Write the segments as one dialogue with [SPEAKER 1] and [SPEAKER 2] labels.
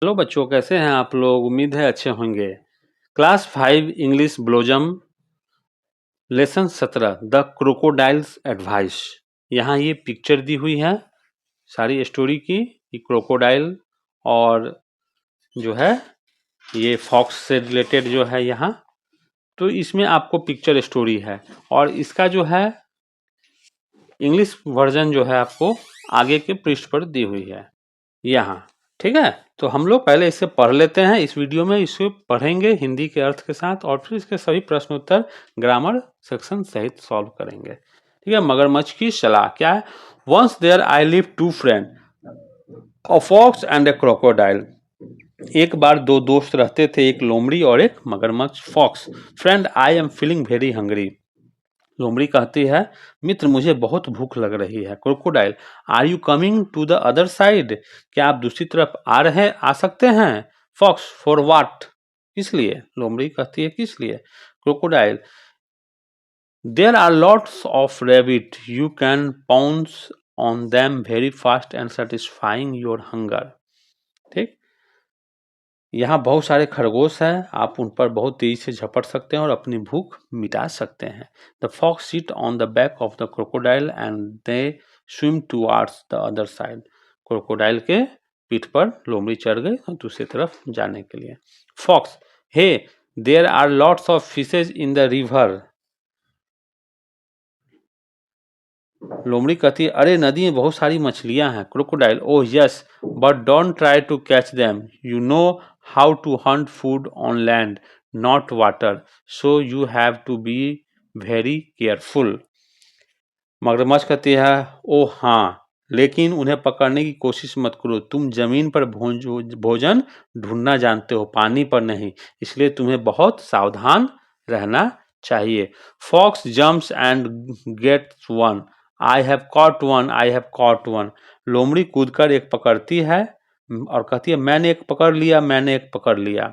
[SPEAKER 1] Hello बच्चों, कैसे हैं आप लोग? उम्मीद है अच्छे होंगे। Class 5 English blossom lesson 17 the crocodiles advice. यहाँ ये पिक्चर दी हुई है सारी स्टोरी की। ये क्रोकोडाइल और जो है ये फॉक्स से रिलेटेड जो है यहाँ, तो इसमें आपको पिक्चर स्टोरी है और इसका जो है इंग्लिश वर्जन जो है आपको आगे के पृष्ठ पर दी हुई है यहाँ। ठीक है, तो हम लोग पहले इसे पढ़ लेते हैं। इस वीडियो में इसे पढ़ेंगे हिंदी के अर्थ के साथ और फिर इसके सभी प्रश्न उत्तर ग्रामर सेक्शन सहित सॉल्व करेंगे। ठीक है, मगरमच्छ की सलाह क्या है? Once there I live two friend, a fox and a crocodile. एक बार दो दोस्त रहते थे, एक लोमड़ी और एक मगरमच्छ। Fox, friend I am feeling very hungry. लोमड़ी कहती है, मित्र मुझे बहुत भूख लग रही है। Crocodile, are you coming to the other side? क्या आप दूसरी तरफ आ सकते हैं? Fox, for what? किस लिए? लोमड़ी कहती है, किस लिए? Crocodile, there are lots of rabbit, you can pounce on them very fast and satisfying your hunger. ठीक, यहाँ बहुत सारे खरगोश हैं, आप उन पर बहुत तेजी से झपट सकते हैं और अपनी भूख मिटा सकते हैं। The fox sit on the back of the crocodile and they swim towards the other side. Crocodile के पीठ पर लोमड़ी चढ़ गई और दूसरी तरफ जाने के लिए। Fox, hey there are lots of fishes in the river. लोमड़ी कहती है, अरे नदी में बहुत सारी मछलियां हैं। Crocodile, oh yes, but don't try to catch them, you know how to hunt food on land not water, so you have to be very careful. मगरमच्छ कहती है, ओह हाँ, लेकिन उन्हें पकड़ने की कोशिश मत करो, तुम जमीन पर भोजन ढूंढना जानते हो, पानी पर नहीं, इसलिए तुम्हें बहुत सावधान रहना चाहिए। Fox jumps and gets one, I have caught one, I have caught one. लोमड़ी कूदकर एक पकड़ती है और कहती है, मैंने एक पकड़ लिया, मैंने एक पकड़ लिया।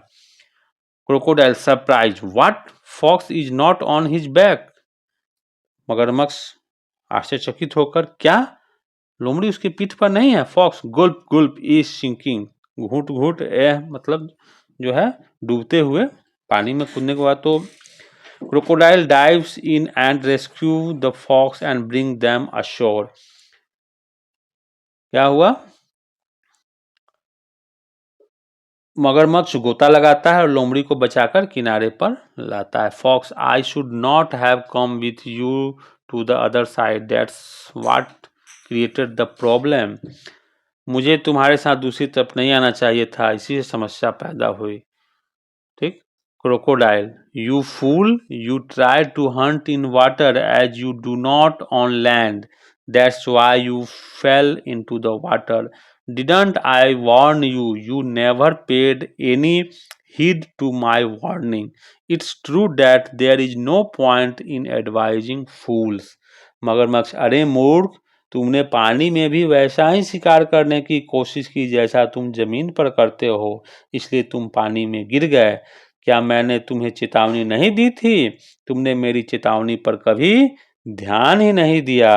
[SPEAKER 1] Crocodile surprise, what, fox is not on his back. मगरमच्छ आश्चर्यचकित होकर, क्या लोमड़ी उसकी पीठ पर नहीं है? फॉक्स, गुल्प गुल्प इज सिंकिंग, घूट घूट मतलब जो है डूबते हुए पानी में कूदने के बाद। तो crocodile dives in and rescue the fox and bring them ashore. क्या हुआ? मगरमच्छ गोता लगाता है और लोमड़ी को बचाकर किनारे पर लाता है। Fox, I should not have come with you to the other side, that's what created the problem. मुझे तुम्हारे साथ दूसरी तरफ नहीं आना चाहिए था, इसी से समस्या पैदा हुई। ठीक। Crocodile, you fool, you try to hunt in water as you do not on land, that's why you fell into the water. Didn't I warn you? You never paid any heed to my warning. It's true that there is no point in advising fools. मगरमच्छ, अरे मूर्ख, तुमने पानी में भी वैसा ही शिकार करने की कोशिश की जैसा तुम जमीन पर करते हो, इसलिए तुम पानी में गिर गए। क्या मैंने तुम्हें चेतावनी नहीं दी थी? तुमने मेरी चेतावनी पर कभी ध्यान ही नहीं दिया।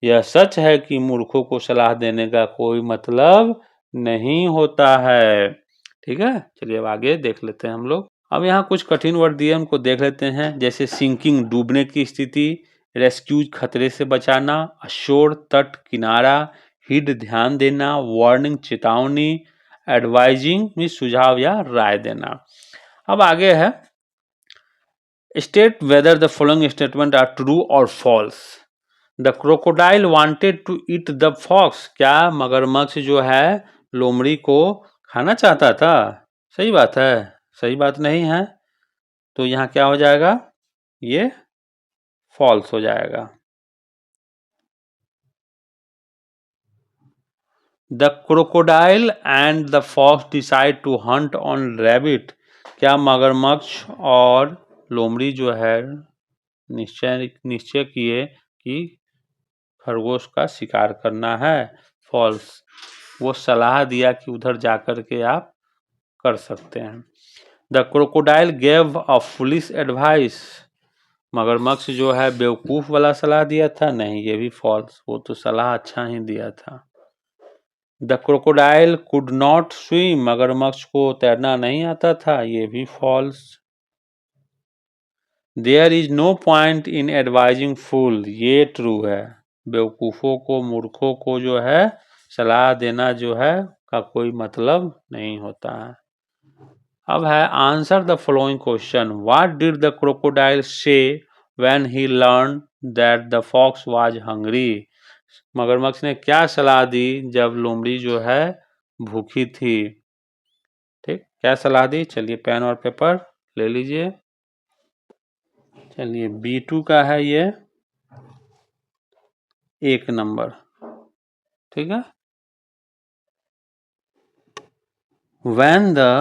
[SPEAKER 1] यह सच है कि मूर्खों को सलाह देने का कोई मतलब नहीं होता है। ठीक है, चलिए अब आगे देख लेते हैं हम लोग। अब यहाँ कुछ कठिन वर्ड दिए, उनको देख लेते हैं। जैसे सिंकिंग, डूबने की स्थिति, रेस्क्यूज, खतरे से बचाना, अशोर, तट, किनारा, हिड, ध्यान देना, वार्निंग, चेतावनी, एडवाइजिंग में सुझाव या राय देना। अब आगे है, state whether the following statement are true और false. The crocodile wanted to eat the fox. क्या मगरमच्छ जो है लोमड़ी को खाना चाहता था? सही बात है, सही बात नहीं है, तो यहाँ क्या हो जाएगा? ये फॉल्स हो जाएगा। The crocodile and the fox decide to hunt on rabbit. क्या मगरमच्छ और लोमड़ी जो है निश्चय किए कि खरगोश का शिकार करना है? फॉल्स, वो सलाह दिया कि उधर जाकर के आप कर सकते हैं। The crocodile gave a foolish advice. मगरमच्छ जो है बेवकूफ वाला सलाह दिया था? नहीं, ये भी फॉल्स, वो तो सलाह अच्छा ही दिया था। The crocodile could not swim, मगरमच्छ को तैरना नहीं आता था, ये भी false. There is no point in advising fool, ये ट्रू है। बेवकूफ़ों को, मूर्खों को जो है सलाह देना जो है का कोई मतलब नहीं होता है। अब है answer the following question. What did the crocodile say when he learn that the fox was hungry? मगरमच्छ ने क्या सलाह दी जब लोमड़ी जो है भूखी थी? ठीक, क्या सलाह दी? चलिए पेन और पेपर ले लीजिए। चलिए B2 का है ये 1 नंबर। ठीक है। when the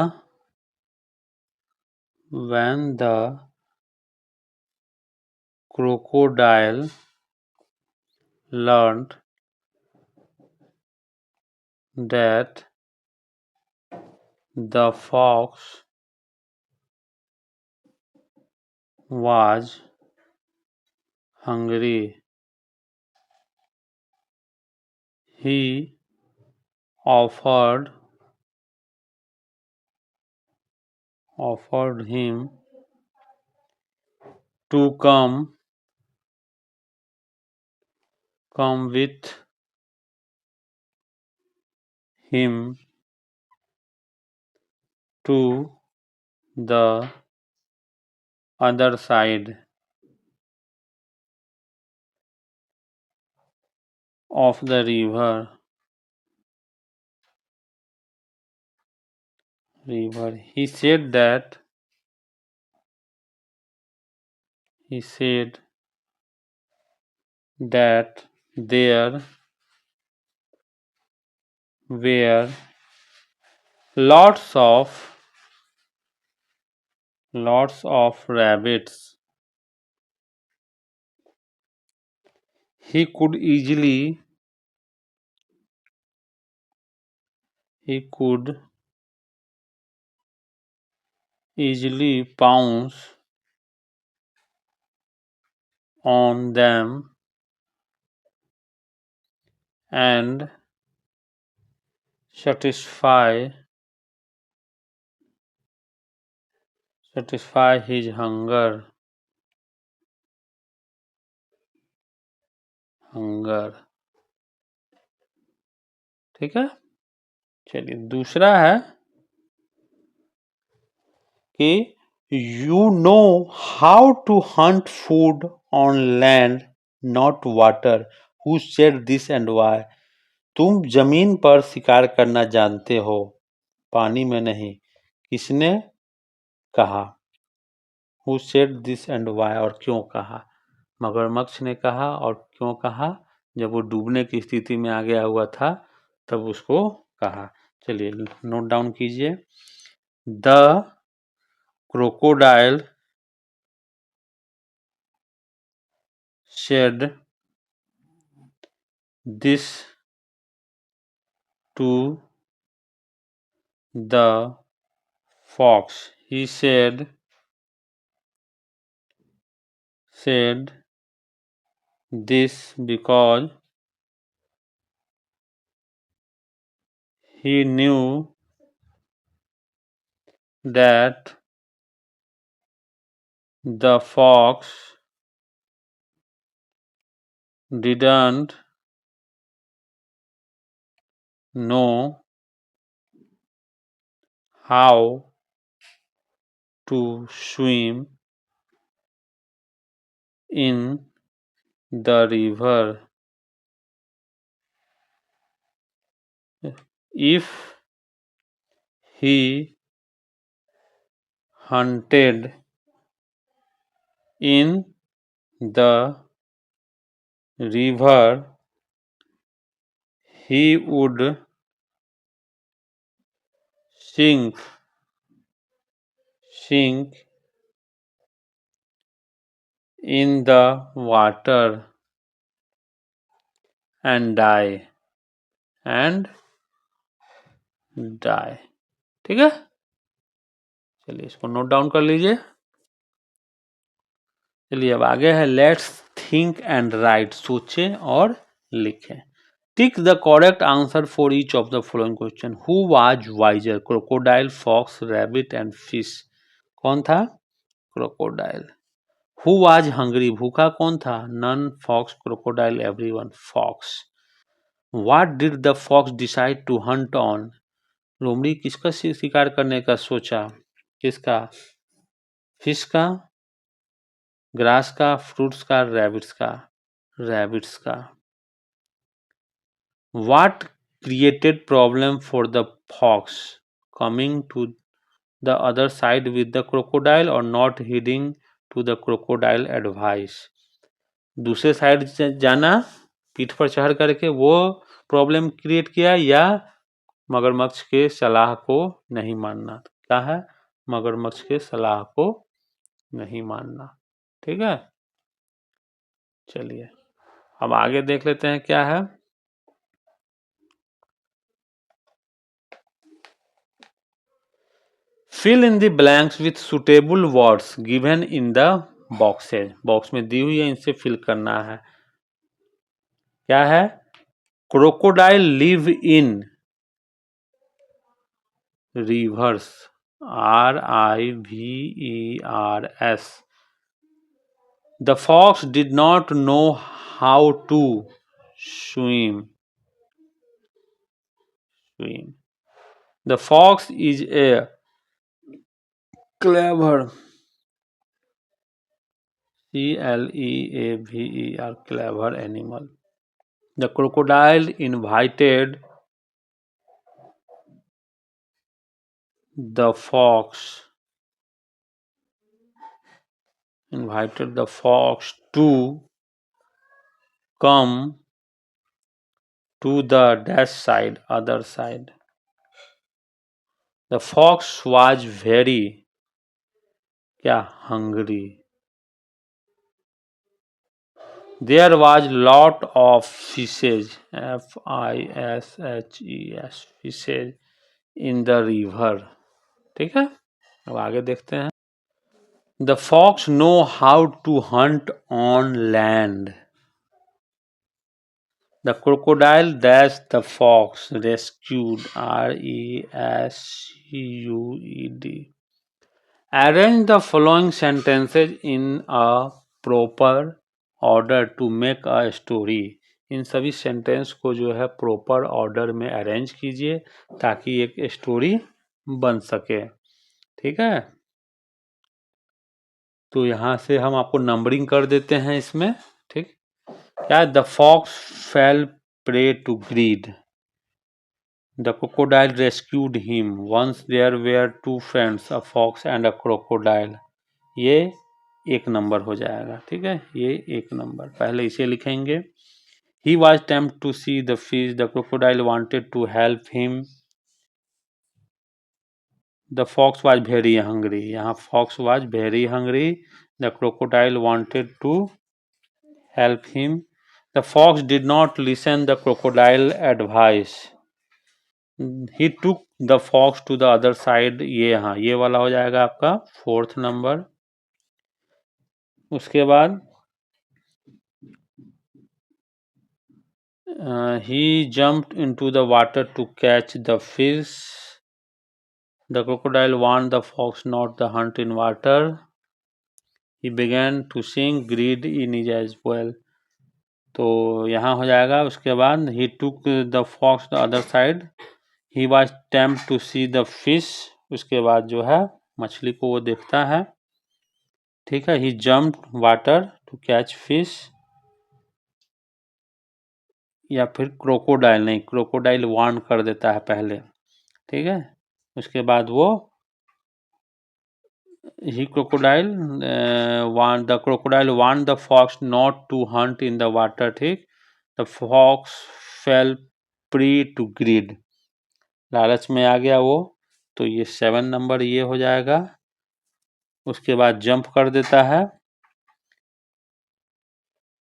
[SPEAKER 1] crocodile learned that the fox was hungry, he offered him to come with him to the other side of the river. He said that there were lots of rabbits. He could easily pounce on them and satisfy his hunger. ठीक है। चलिए दूसरा है कि you know how to hunt food on land, not water. Who said this and why? तुम जमीन पर शिकार करना जानते हो, पानी में नहीं। किसने कहा? Who said this and why? और क्यों कहा? मगरमच्छ ने कहा। और क्यों कहा? जब वो डूबने की स्थिति में आ गया हुआ था तब उसको कहा। चलिए नोट डाउन कीजिए। The crocodile said this to the fox. He said this because he knew that the fox didn't know how to swim in the river. If he hunted in the river, he would sink in the water and die. ठीक है। चलिए इसको note down कर लीजिए। चलिए अब आगे है लेट्स थिंक एंड राइट, सोचें और लिखें। Tick the correct answer for each of the following question. Who was wiser, crocodile, fox, rabbit and fish. कौन था? क्रोकोडाइल। हु वाज हंग्री, भूखा कौन था? None, fox, crocodile, everyone, fox. What did the fox decide to hunt on, लोमड़ी किसका शिकार करने का सोचा? किसका? फिश का, ग्रास का, फ्रूट्स का, रैबिट्स का? रैबिट्स का। What created problem for the fox, coming to the other side with the crocodile or not heeding to the crocodile advice? दूसरे साइड जाना पीठ पर चढ़ करके वो प्रॉब्लम क्रिएट किया या मगरमच्छ के सलाह को नहीं मानना? क्या है? मगरमच्छ के सलाह को नहीं मानना। ठीक है, चलिए अब आगे देख लेते हैं क्या है। Fill in the blanks with suitable words given in the boxes। Box में दी हुई है, इनसे फिल करना है। क्या है? Crocodile live in reverse, RIVERS। The fox did not know how to swim। The fox is a clever, CLEAVER, clever animal। The crocodile invited the fox to come to the dash side, other side। The fox was very क्या? hungry। There was lot of fishes, FISHES, fishes in the river। ठीक है, अब आगे देखते हैं। The fox know how to hunt on land। The crocodile dash the fox rescued, RESCUED। Arrange the following sentences in a proper order to make a story। इन सभी sentence को जो है प्रॉपर ऑर्डर में अरेंज कीजिए ताकि एक story बन सके। ठीक है, तो यहाँ से हम आपको नंबरिंग कर देते हैं इसमें। ठीक, क्या? The fox fell prey to greed. The crocodile rescued him। Once there were two friends, a fox and a crocodile। ये एक नंबर हो जाएगा। ठीक है, ये एक नंबर, पहले इसे लिखेंगे। He was tempted to see the fish। The crocodile wanted to help him। The fox was very hungry। यहाँ fox was very hungry। The crocodile wanted to help him। The fox did not listen the crocodile advice। He took the fox to the other side। ये, हाँ, ये वाला हो जाएगा आपका fourth number. उसके बाद he jumped into the water to catch the fish। The crocodile warned the fox not to hunt in water। He began to sing greed in his as well। तो यहाँ हो जाएगा। उसके बाद he took the fox the other side। He was tempted to see the fish। उसके बाद जो है मछली को वो देखता है। ठीक है, he jumped water to catch fish, या फिर क्रोकोडाइल, नहीं, क्रोकोडाइल वार्न कर देता है पहले। ठीक है, उसके बाद वो he crocodile warned the crocodile warned the fox not to hunt in the water। ठीक, the fox fell prey to greed। लालच में आ गया वो, तो ये 7 नंबर ये हो जाएगा। उसके बाद जंप कर देता है।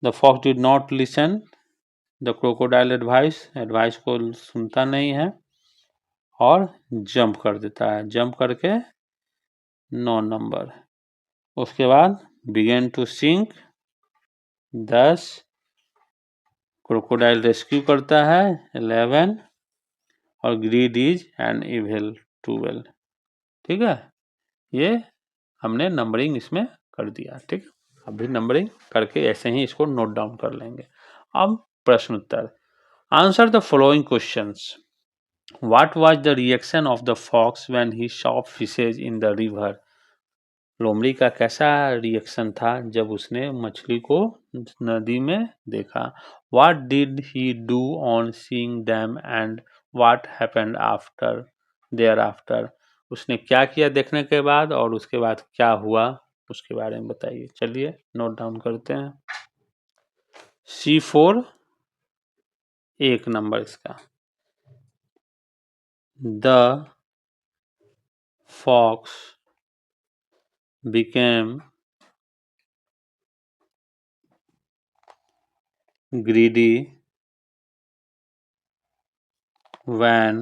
[SPEAKER 1] The fox did not listen the crocodile advice। Advice को सुनता नहीं है और जंप कर देता है। जंप करके 9 नंबर। उसके बाद began to sink 10। Crocodile rescue करता है 11 और ग्रीड इज एंड इविल 12। ठीक है, ये हमने नंबरिंग इसमें कर दिया। ठीक, अभी नंबरिंग करके ऐसे ही इसको नोट डाउन कर लेंगे। अब प्रश्न उत्तर। Answer the following questions. What was the reaction of the fox when he saw fishes in the river? लोमड़ी का कैसा रिएक्शन था जब उसने मछली को नदी में देखा? What did he do on seeing them and what happened after their after? उसने क्या किया देखने के बाद और उसके बाद क्या हुआ उसके बारे में बताइए। चलिए नोट डाउन करते हैं। C4 एक नंबर इसका। The fox became greedy when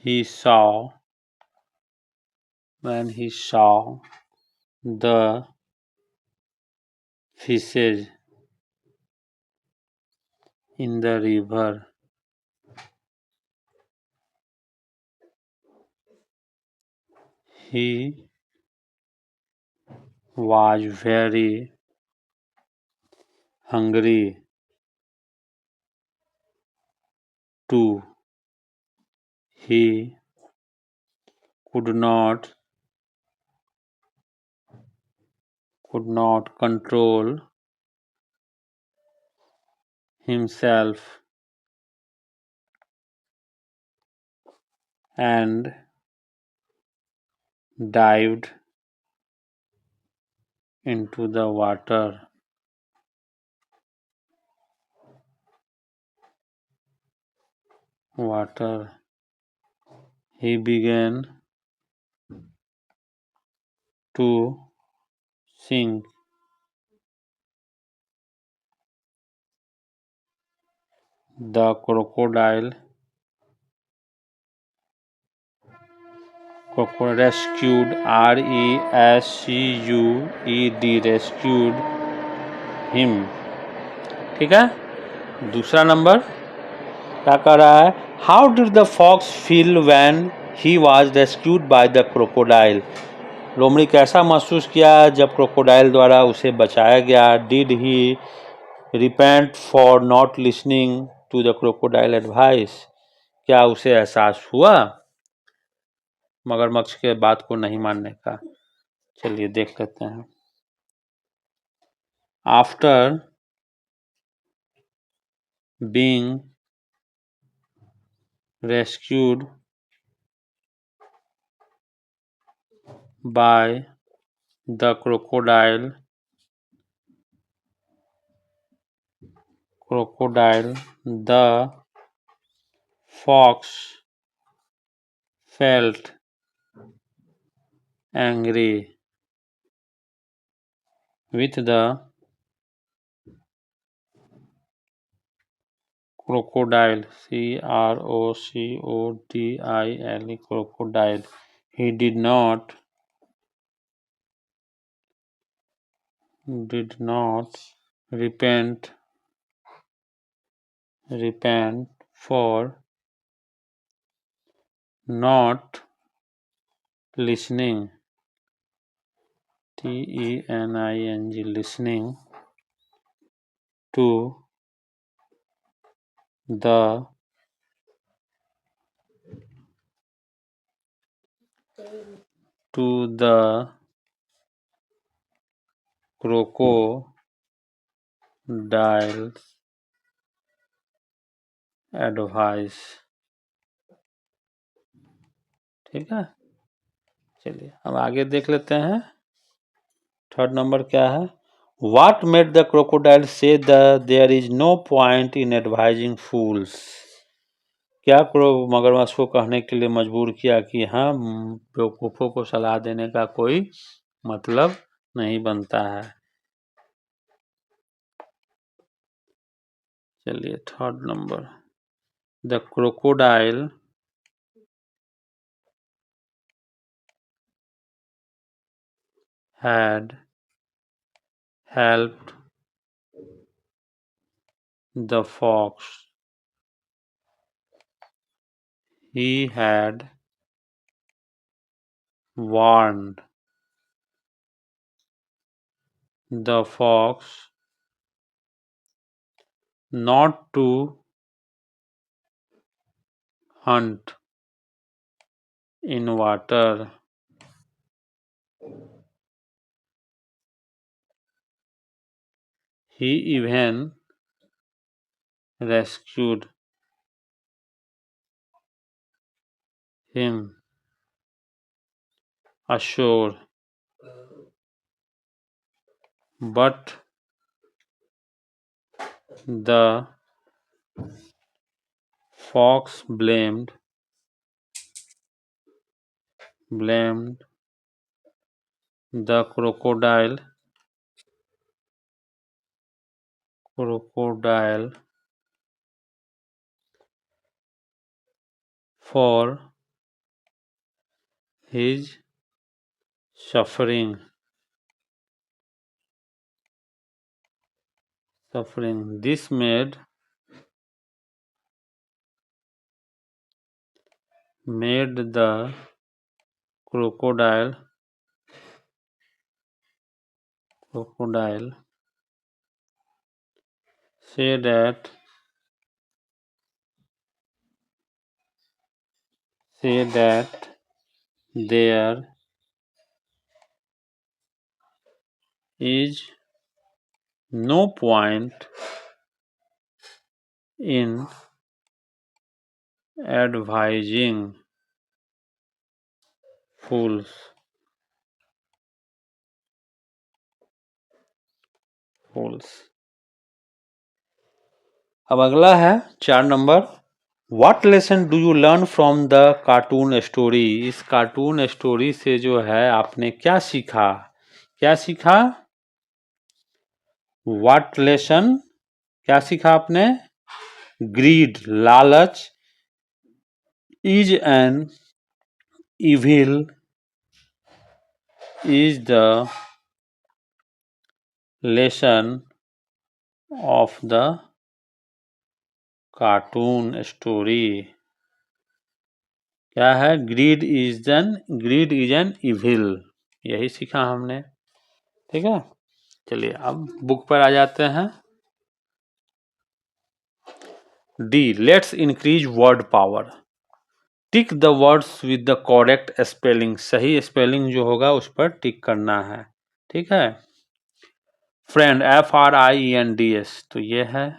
[SPEAKER 1] he saw the fishes in the river. He was very hungry too. He could not control himself and dived into the water. He began to sink. The crocodile rescued, rescued him। ठीक है, दूसरा number क्या कर रहा है? How did the fox feel when he was rescued by the crocodile? लोमड़ी कैसा महसूस किया जब क्रोकोडाइल द्वारा उसे बचाया गया? Did he repent for not listening to the crocodile advice? क्या उसे एहसास हुआ मगरमच्छ के बात को नहीं मानने का? चलिए देख लेते हैं। After being rescued by the crocodile, the fox felt angry with the crocodile, crocodile, crocodile. He did not repent for not listening, listening to the crocodile's advice। ठीक है, चलिए अब आगे देख लेते हैं। थर्ड नंबर क्या है? What made the crocodile say that there is no point in advising fools? क्या मगरमच्छ को कहने के लिए मजबूर किया कि हाँ, बेवकूफों को सलाह देने का कोई मतलब नहीं बनता है। चलिए third number. The crocodile had helped the fox. He had warned the fox not to hunt in water. He even rescued him ashore, but the fox blamed the crocodile for his suffering. This made the crocodile say that there is no point in advising fools. अब अगला है 4 number. What lesson do you learn from the cartoon story? इस cartoon story से जो है आपने क्या सीखा? What lesson? क्या सीखा आपने? Greed, लालच is an evil, is the lesson of the cartoon story. क्या है? ग्रीड इज एन इविल, यही सीखा हमने। ठीक है, चलिए अब बुक पर आ जाते हैं। D, let's increase word power. Tick the words with the correct spelling, सही स्पेलिंग जो होगा उस पर टिक करना है। ठीक है, फ्रेंड FRIENDS, तो ये है।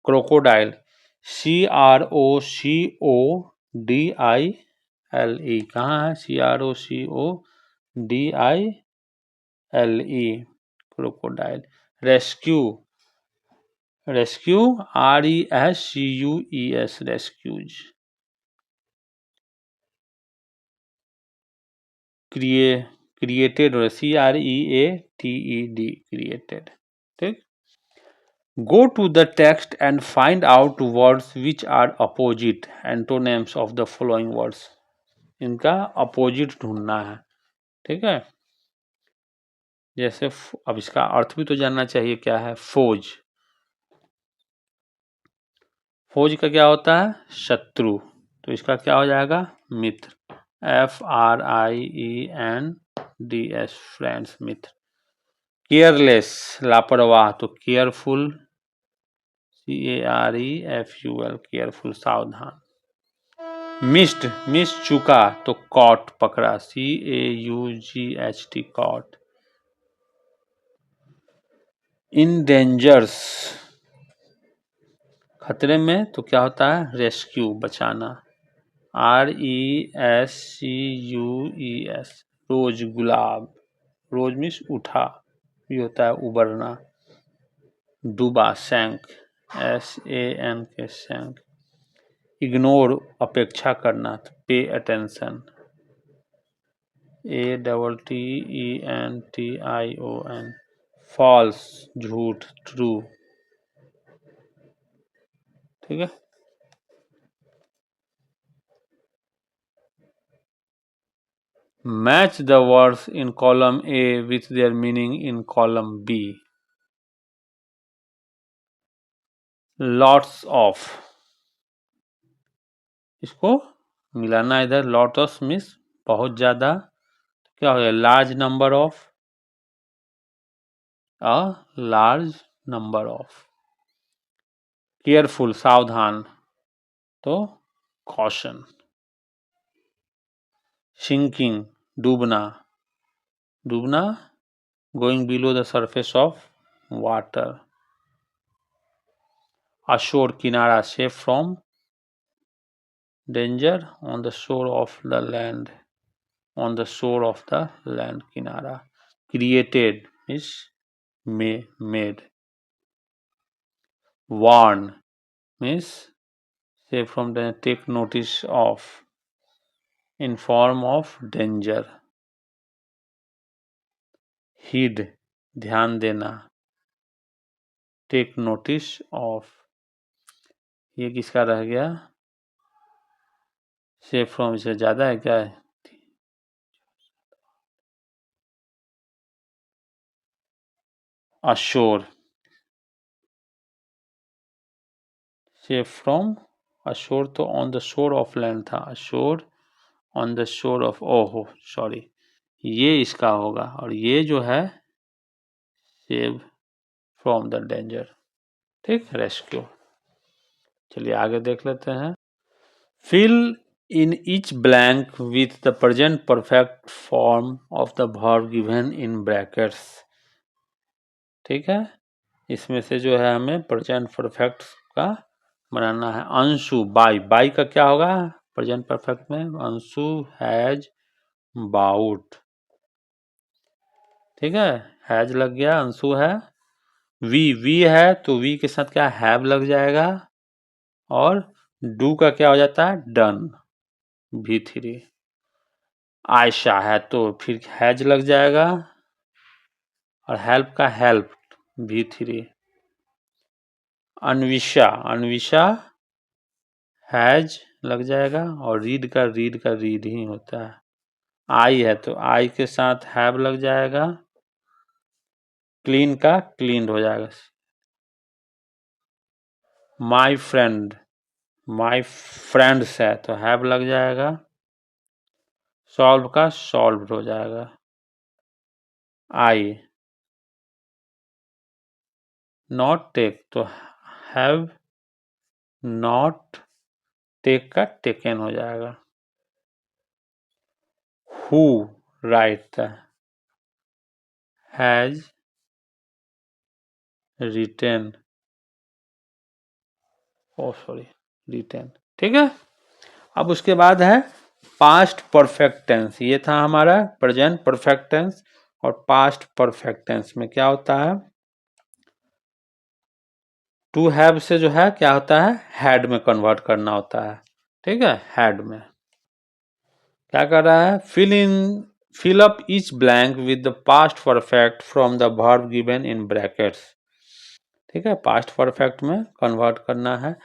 [SPEAKER 1] क्रोकोडाइल CROCODILE, कहाँ है? CROCODILE, crocodile. Rescue RESCUES, rescues. Created CREATED, created. ठीक, go to the text and find out words which are opposite antonyms of the following words, इनका अपोजिट ढूंढना है। ठीक है, जैसे अब इसका अर्थ भी तो जानना चाहिए, क्या है? फौज, फौज का क्या होता है? शत्रु, तो इसका क्या हो जाएगा? मित्र, FRIENDS, फ्रेंड्स, मित्र। केयरलेस, लापरवाह, तो केयरफुल, CAREFUL, केयरफुल, सावधान। मिस चुका, तो कॉट, पकड़ा, CAUGHT, कॉट। इन डेंजर्स, खतरे में, तो क्या होता है? रेस्क्यू, बचाना, RESCUES। रोज, गुलाब, रोज मिस उठा, ये होता है उबरना। डूबा, सैंक, SANK, सैंक। इग्नोर, अपेक्षा करना, पे अटेंशन, ATTENTION। फॉल्स, झूठ, ट्रू। ठीक है, match the words in column A with their meaning in column B। Lots of, इसको मिलाना इधर, लॉट्स मीन्स बहुत ज्यादा, क्या हो गया large number of, a large number of, careful सावधान, तो कॉशन, सिंकिंग डूबना, डूबना going below the surface of water, ashore किनारा safe from danger, on the shore of the land, on the shore of the land किनारा, created is made, warn means save from the take notice of, inform of danger, heed ध्यान देना, take notice of, ये किसका रह गया, save from से ज्यादा है क्या है, ashore, सेव फ्रॉम ashore तो on the shore of land था, ashore on the shore of, ओहो सॉरी, ये इसका होगा, और ये जो है सेव फ्रॉम द डेंजर, ठीक, रेस्क्यू। चलिए आगे देख लेते हैं। Fill in each blank with the present perfect form of the verb given in brackets, ठीक है, इसमें से जो है हमें प्रेजेंट परफेक्ट का बनाना है। अंशु बाई, बाई का क्या होगा प्रेजेंट परफेक्ट में, अंशु हैज बाउट, ठीक है, हैज लग गया, अंशु है, वी है तो वी के साथ क्या हैव लग जाएगा, और डू का क्या हो जाता है डन, V3, आयशा है तो फिर हैज लग जाएगा, और हेल्प का हेल्प, V3, अन्विषा, अन्विषा हैज लग जाएगा, और रीड का रीड ही होता है, आई है तो आई के साथ हैव लग जाएगा, क्लीन का क्लीन्ड हो जाएगा, माई फ्रेंड, माई फ्रेंड्स है तो हैव लग जाएगा, सॉल्व का सॉल्व हो जाएगा, आई नॉट टेक तो हैव नॉट टेक का टेकन हो जाएगा, who write has written, oh sorry written, ठीक है। अब उसके बाद है पास्ट परफेक्ट टेंस, ये था हमारा प्रेजेंट परफेक्ट टेंस, और पास्ट परफेक्ट टेंस में क्या होता है, टू हैव से जो है क्या होता है हैड में कन्वर्ट करना होता है, ठीक है, हैड में क्या कर रहा है, fill up each blank with the past perfect from the verb given in brackets, ठीक है, पास्ट परफेक्ट में कन्वर्ट करना है।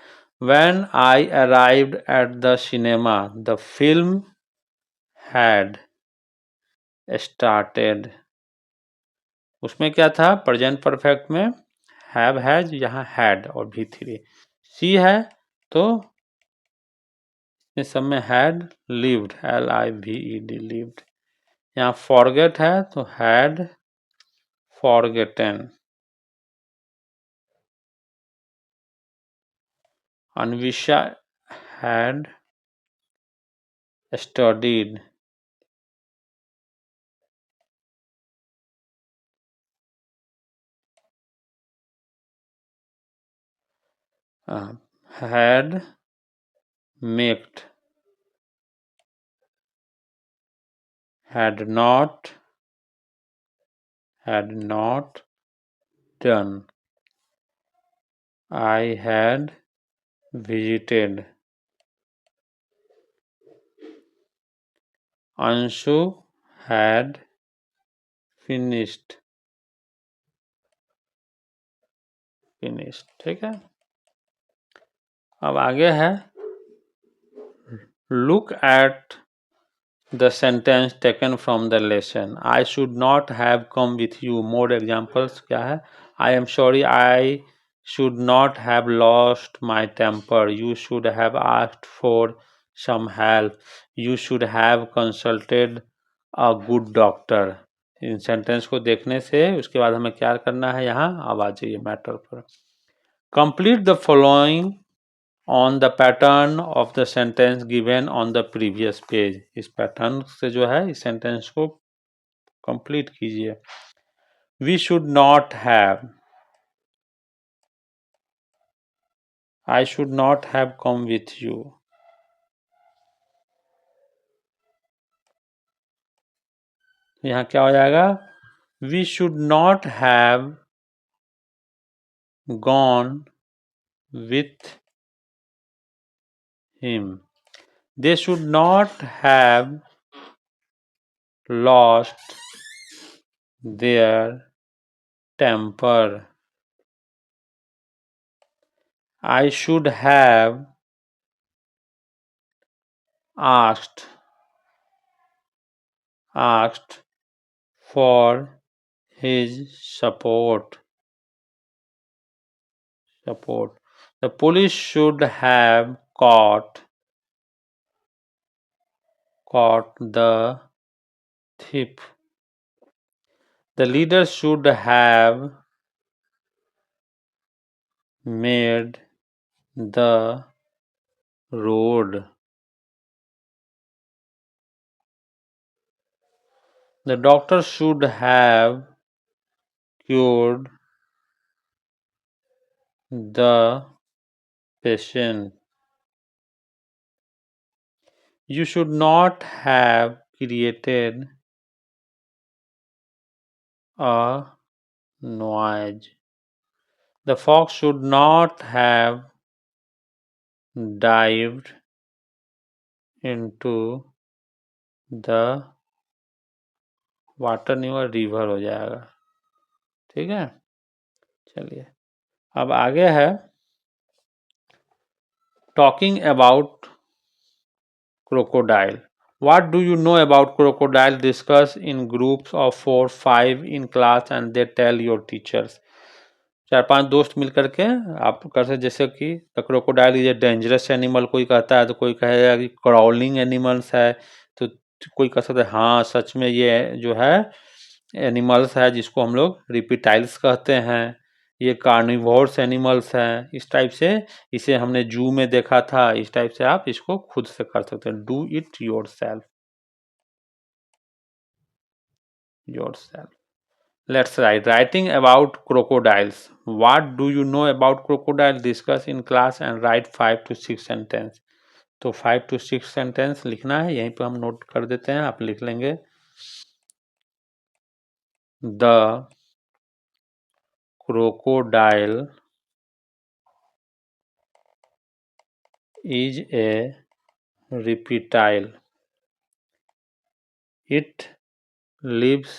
[SPEAKER 1] When I arrived at the cinema, the film had started, उसमें क्या था प्रेजेंट परफेक्ट में हैव हैज, यहाँ हैड और V3, सी है तो इस सब में हैड लिव्ड, LIVED लिव्ड, यहाँ फॉरगेट है तो had forgotten, Anvisha had studied, had made, had not done, I had visited, Anshu had finished, ठीक है। अब आगे है look at the sentence taken from the lesson, I should not have come with you, more examples क्या है, I am sorry I should not have lost my temper. You should have asked for some help. You should have consulted a good doctor. In sentence को देखने से उसके बाद हमें क्या करना है, यहाँ अब आ जाइए मैटर पर। Complete the following on the pattern of the sentence given on the previous page. इस पैटर्न से जो है इस सेंटेंस को कंप्लीट कीजिए। We should not have, I should not have come with you. यहाँ क्या हो जाएगा, we should not have gone with him. They should not have lost their temper. I should have asked for his support. The police should have caught the thief. The leader should have made the road. The doctor should have cured the patient. You should not have created a noise. The fox should not have dived into the water, नहीं हुआ river हो जाएगा। ठीक है, चलिए अब आगे है talking about crocodile. What do you know about crocodile? Discuss in groups of 4-5 in class and they tell your teachers. 4-5 दोस्त मिल करके आप कर सकते, जैसे कि the crocodile is a dangerous animal, कोई कहता है तो कोई कहेगा कि क्राउलिंग एनिमल्स है, तो कोई कह सकता है हाँ सच में ये जो है एनिमल्स है जिसको हम लोग रिपिटाइल्स कहते हैं, ये कार्निवोर्स एनिमल्स हैं। इस टाइप से इसे हमने जू में देखा था, इस टाइप से आप इसको खुद से कर सकते हैं। Do it yourself. Let's write. Writing about crocodiles. What do you know about crocodile? Discuss in class and write 5 to 6 sentence. तो 5 to 6 सेंटेंस लिखना है, यहीं पे हम नोट कर देते हैं, आप लिख लेंगे। The crocodile is a reptile. It lives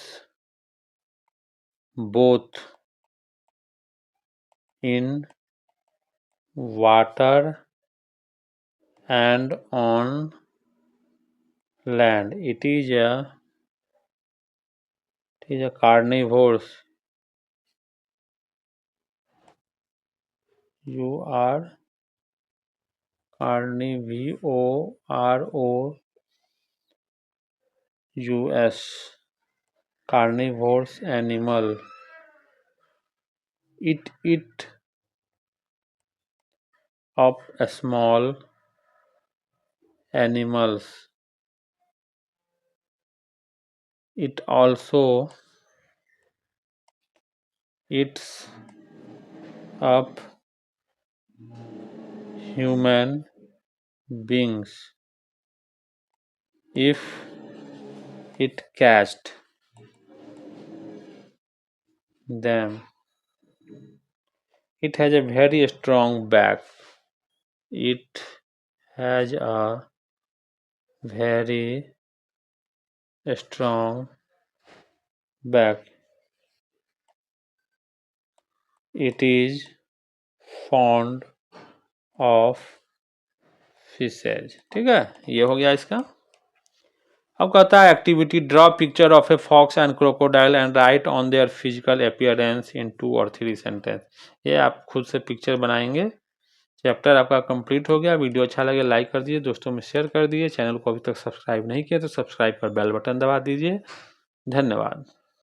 [SPEAKER 1] both in water and on land. It is a carnivore. You are carnivorous, carnivorous animal. It eat up small animals. It also eats up human beings if it catched them. It has a very strong back. It has a very strong back. It is fond of fishes. ठीक है, ये हो गया इसका। अब कहता है activity draw picture of a fox and crocodile and write on their physical appearance in 2 और 3 सेंटेंस। ये आप खुद से पिक्चर बनाएंगे। चैप्टर आपका कंप्लीट हो गया। वीडियो अच्छा लगे लाइक कर दीजिए, दोस्तों में शेयर कर दीजिए। चैनल को अभी तक सब्सक्राइब नहीं किया तो सब्सक्राइब कर बेल बटन दबा दीजिए। धन्यवाद।